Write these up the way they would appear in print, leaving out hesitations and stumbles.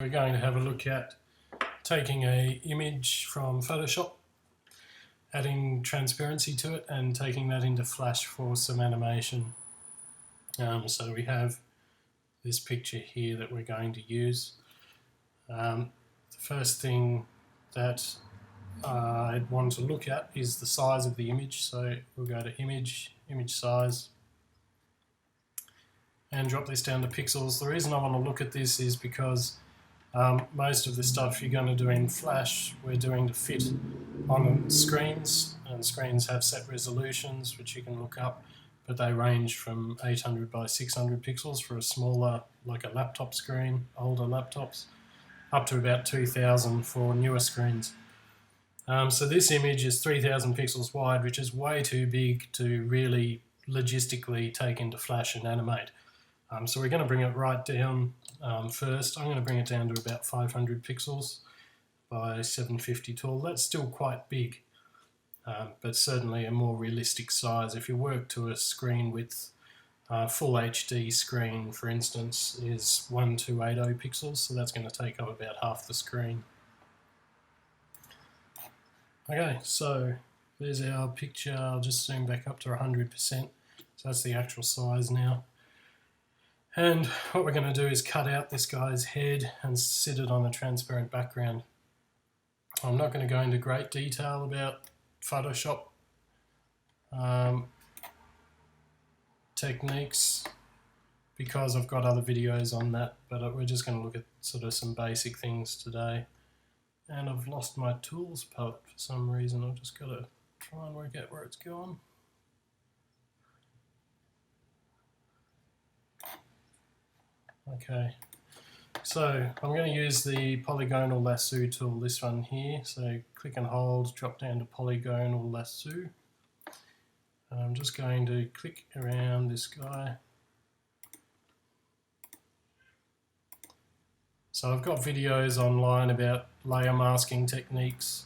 We're going to have a look at taking an image from Photoshop, adding transparency to it and taking that into Flash for some animation. So we have this picture here that we're going to use. The first thing that I'd want to look at is the size of the image. So we'll go to Image, Image Size, and drop this down to pixels. The reason I want to look at this is because most of the stuff you're going to do in Flash, we're doing to fit on screens, and screens have set resolutions which you can look up, but they range from 800 by 600 pixels for a smaller, like a laptop screen, older laptops, up to about 2000 for newer screens. So this image is 3000 pixels wide, which is way too big to really logistically take into Flash and animate. So we're going to bring it right down first. I'm going to bring it down to about 500 pixels by 750 tall. That's still quite big, but certainly a more realistic size. If you work to a screen width, full HD screen, for instance, is 1280 pixels, so that's going to take up about half the screen. Okay, so there's our picture. I'll just zoom back up to 100%. So that's the actual size now. And what we're going to do is cut out this guy's head and sit it on a transparent background. I'm not going to go into great detail about Photoshop techniques because I've got other videos on that, but we're just going to look at sort of some basic things today. And I've lost my tools palette for some reason. I've just got to try and work out where it's gone. Okay, so I'm going to use the polygonal lasso tool, this one here. So click and hold, drop down to polygonal lasso. And I'm just going to click around this guy. So I've got videos online about layer masking techniques.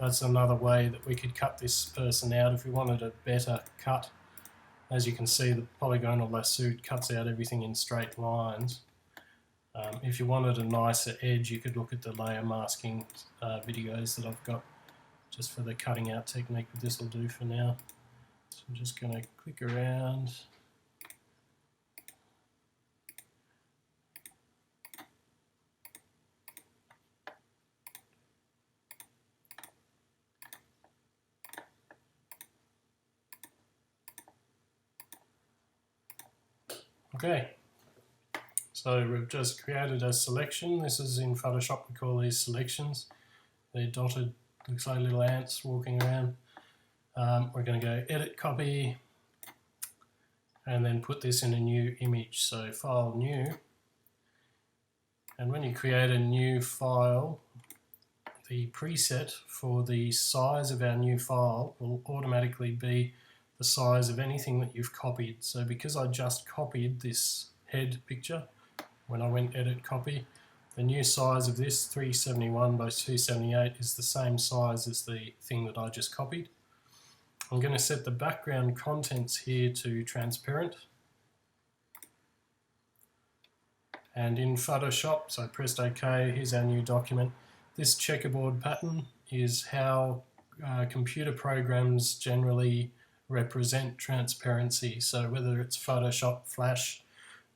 That's another way that we could cut this person out if we wanted a better cut. As you can see, the polygonal lasso cuts out everything in straight lines. If you wanted a nicer edge, you could look at the layer masking videos that I've got just for the cutting out technique, but this will do for now. So I'm just going to click around. Okay, so we've just created a selection. This is in Photoshop, we call these selections. They're dotted, looks like little ants walking around. We're going to go Edit Copy and then put this in a new image. So File, New. And when you create a new file, the preset for the size of our new file will automatically be the size of anything that you've copied. So because I just copied this head picture, when I went Edit Copy, the new size of this 371 by 278 is the same size as the thing that I just copied. I'm going to set the background contents here to transparent. And in Photoshop, so I pressed OK, here's our new document. This checkerboard pattern is how computer programs generally represent transparency. So whether it's Photoshop, Flash,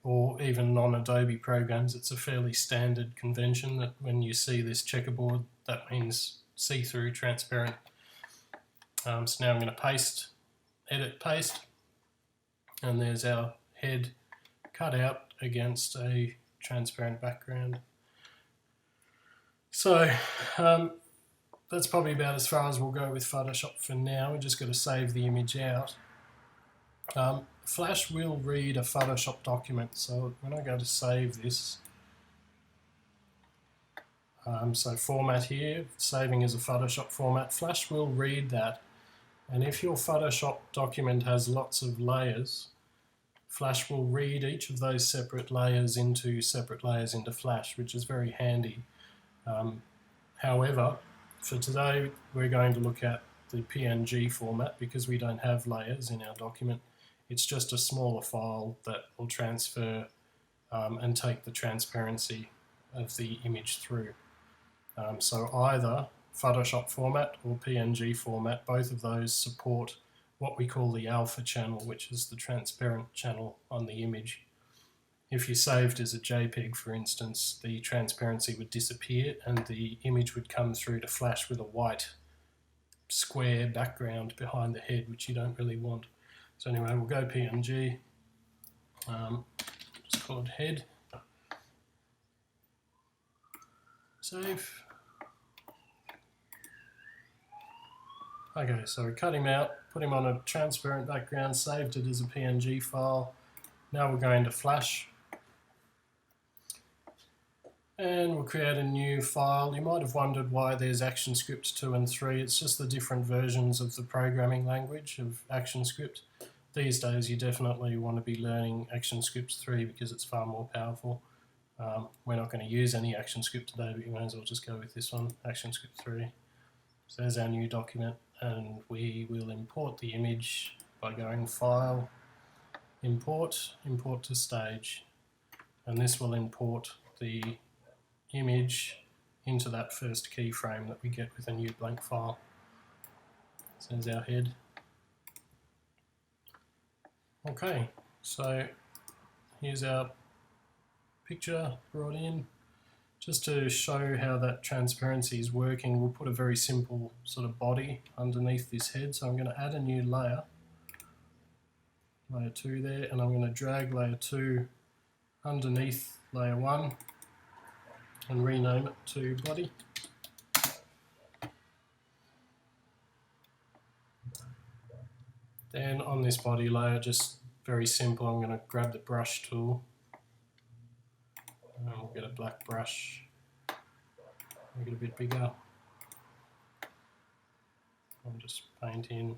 or even non-Adobe programs, it's a fairly standard convention that when you see this checkerboard, that means see-through, transparent. So now I'm going to paste, edit, paste, and there's our head cut out against a transparent background. So that's probably about as far as we'll go with Photoshop for now. We're just going to save the image out. Flash will read a Photoshop document, so when I go to save this, so format here, saving as a Photoshop format, Flash will read that, and if your Photoshop document has lots of layers, Flash will read each of those separate layers into Flash, which is very handy. However, for today we're going to look at the PNG format because we don't have layers in our document. It's just a smaller file that will transfer and take the transparency of the image through. So either Photoshop format or PNG format, both of those support what we call the alpha channel, which is the transparent channel on the image. If you saved as a JPEG, for instance, the transparency would disappear and the image would come through to flash with a white square background behind the head, which you don't really want. So anyway, we'll go PNG, just call it head, save. Okay, so we cut him out, put him on a transparent background, saved it as a PNG file. Now we're going to Flash. And we'll create a new file. You might have wondered why there's ActionScript 2 and 3. It's just the different versions of the programming language of ActionScript. These days you definitely want to be learning ActionScript 3 because it's far more powerful. We're not going to use any ActionScript today, but you may as well just go with this one, ActionScript 3. So there's our new document, and we will import the image by going File, Import, Import to Stage, and this will import the image into that first keyframe that we get with a new blank file. So there's our head. Okay, so here's our picture brought in. Just to show how that transparency is working, we'll put a very simple sort of body underneath this head. So I'm going to add a new layer, layer 2 there, and I'm going to drag layer 2 underneath layer 1 and rename it to body. Then on this body layer, just very simple, I'm going to grab the brush tool and we'll get a black brush, make it a bit bigger. I'll just paint in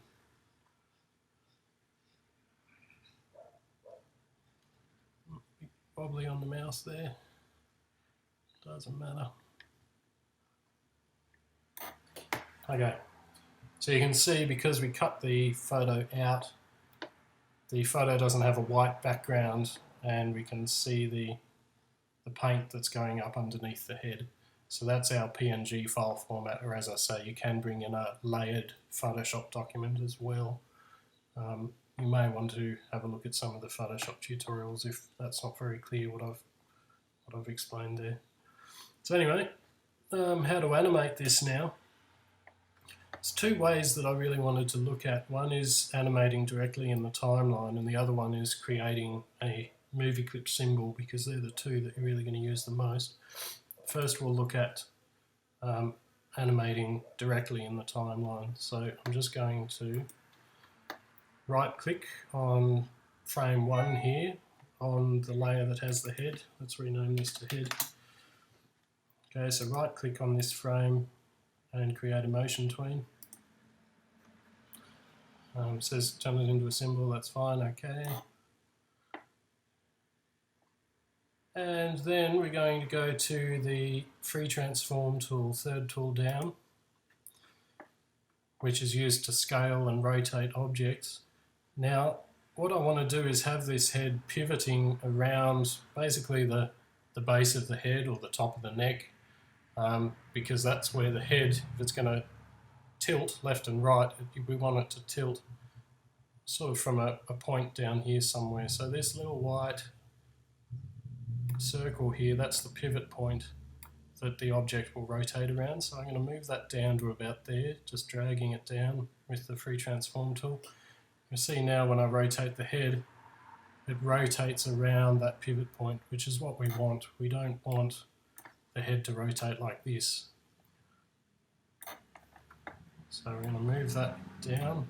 bit wobbly on the mouse there, doesn't matter. Okay, so you can see because we cut the photo out, the photo doesn't have a white background and we can see the paint that's going up underneath the head. So that's our PNG file format, or as I say, you can bring in a layered Photoshop document as well. You may want to have a look at some of the Photoshop tutorials if that's not very clear what I've explained there. So anyway, how to animate this now. There's two ways that I really wanted to look at. One is animating directly in the timeline, and the other one is creating a movie clip symbol, because they're the two that you're really going to use the most. First we'll look at animating directly in the timeline. So I'm just going to right click on frame 1 here on the layer that has the head. Let's rename this to head. Okay, so right click on this frame and create a motion tween. It says turn it into a symbol, that's fine, okay. And then we're going to go to the free transform tool, third tool down, which is used to scale and rotate objects. Now, what I want to do is have this head pivoting around basically the base of the head or the top of the neck, because that's where the head, if it's going to tilt left and right, we want it to tilt sort of from a point down here somewhere. So this little white circle here, that's the pivot point that the object will rotate around. So I'm going to move that down to about there, just dragging it down with the free transform tool. You see now when I rotate the head, it rotates around that pivot point, which is what we want. We don't want the head to rotate like this. So we're going to move that down,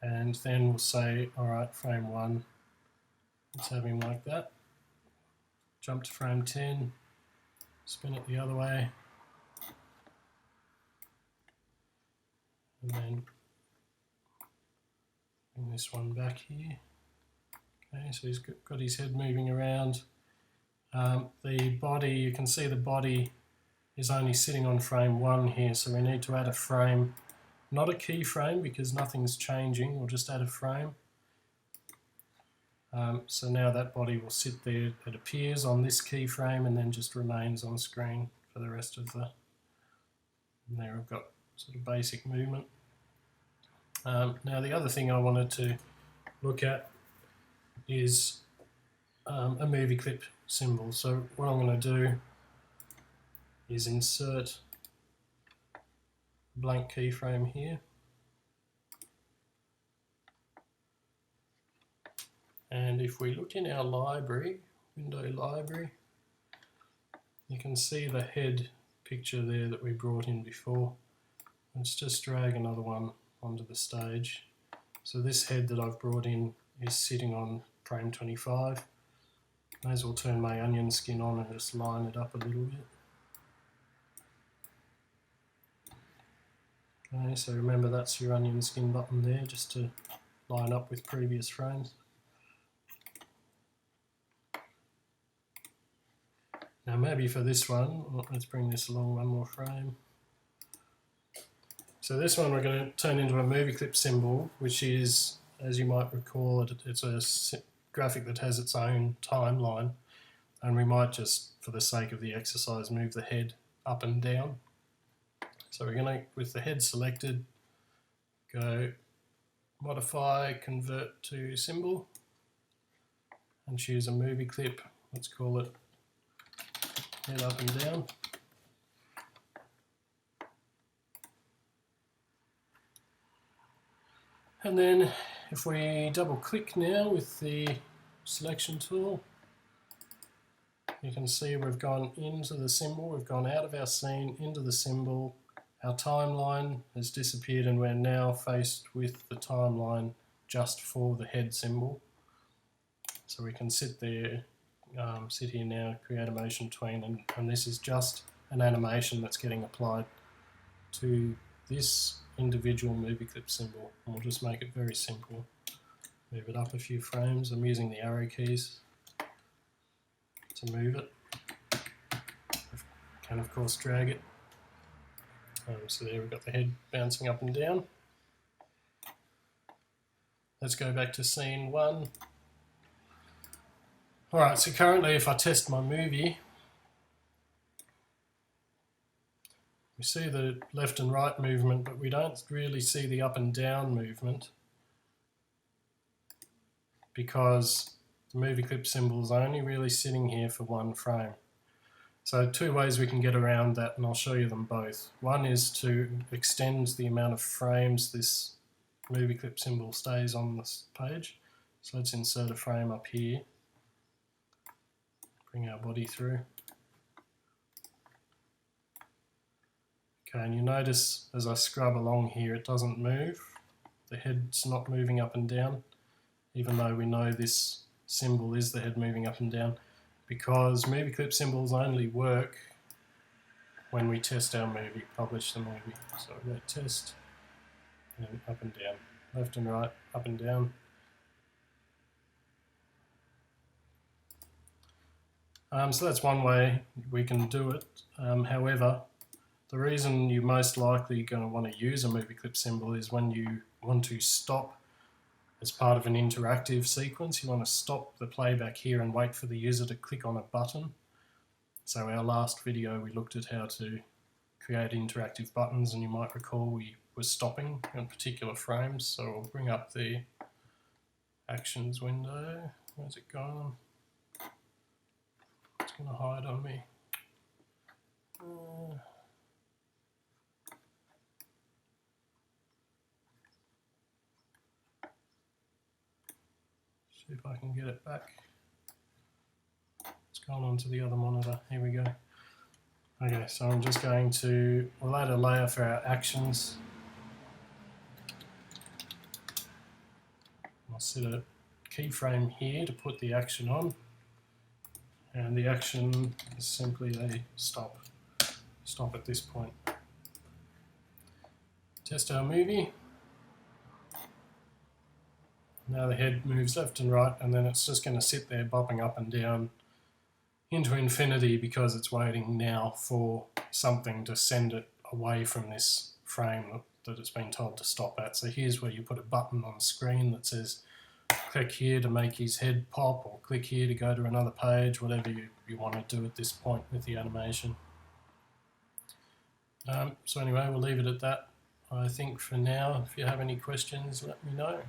and then we'll say, alright, frame 1, let's have him like that. Jump to frame 10, spin it the other way, and then bring this one back here. Okay, so he's got his head moving around. The body, you can see the body is only sitting on frame 1 here, so we need to add a frame, not a keyframe because nothing's changing, we'll just add a frame. So now that body will sit there, it appears on this keyframe and then just remains on screen for the rest of the... And there I've got sort of basic movement. Now the other thing I wanted to look at is a movie clip symbol. So what I'm going to do is insert a blank keyframe here. And if we look in our library, window library, you can see the head picture there that we brought in before. Let's just drag another one onto the stage. So this head that I've brought in is sitting on frame 25. May as well turn my onion skin on and just line it up a little bit. Okay, so remember that's your onion skin button there, just to line up with previous frames. Now maybe for this one, let's bring this along one more frame. So this one we're going to turn into a movie clip symbol, which is, as you might recall, it's a graphic that has its own timeline, and we might just, for the sake of the exercise, move the head up and down. So we're going to, with the head selected, go modify, convert to symbol, and choose a movie clip. Let's call it head up and down. And then if we double click now with the selection tool, you can see we've gone into the symbol, we've gone out of our scene, into the symbol, our timeline has disappeared and we're now faced with the timeline just for the head symbol. So we can sit there, sit here now, create a motion tween, and this is just an animation that's getting applied to this individual movie clip symbol. And we'll just make it very simple. Move it up a few frames. I'm using the arrow keys to move it. Can of course drag it. So there we've got the head bouncing up and down. Let's go back to scene 1. Alright, so currently if I test my movie, we see the left and right movement, but we don't really see the up and down movement because the movie clip symbol is only really sitting here for one frame. So 2 ways we can get around that, and I'll show you them both. One is to extend the amount of frames this movie clip symbol stays on this page. So let's insert a frame up here, bring our body through. Okay, and you notice as I scrub along here it doesn't move. The head's not moving up and down, even though we know this symbol is the head moving up and down, because movie clip symbols only work when we test our movie, publish the movie. So we go test, and up and down, left and right, up and down. So that's one way we can do it. However, the reason you're most likely going to want to use a movie clip symbol is when you want to stop as part of an interactive sequence. You want to stop the playback here and wait for the user to click on a button. So our last video we looked at how to create interactive buttons, and you might recall we were stopping in particular frames. So we'll bring up the actions window. Where's it gone? It's going to hide on me. See if I can get it back. It's gone onto the other monitor. Here we go. Okay, so I'm just going to, we'll add a layer for our actions. I'll set a keyframe here to put the action on. And the action is simply a stop. Stop at this point. Test our movie. Now the head moves left and right, and then it's just going to sit there bopping up and down into infinity because it's waiting now for something to send it away from this frame that it's been told to stop at. So here's where you put a button on screen that says click here to make his head pop, or click here to go to another page, whatever you want to do at this point with the animation. So anyway, we'll leave it at that. I think for now, if you have any questions, let me know.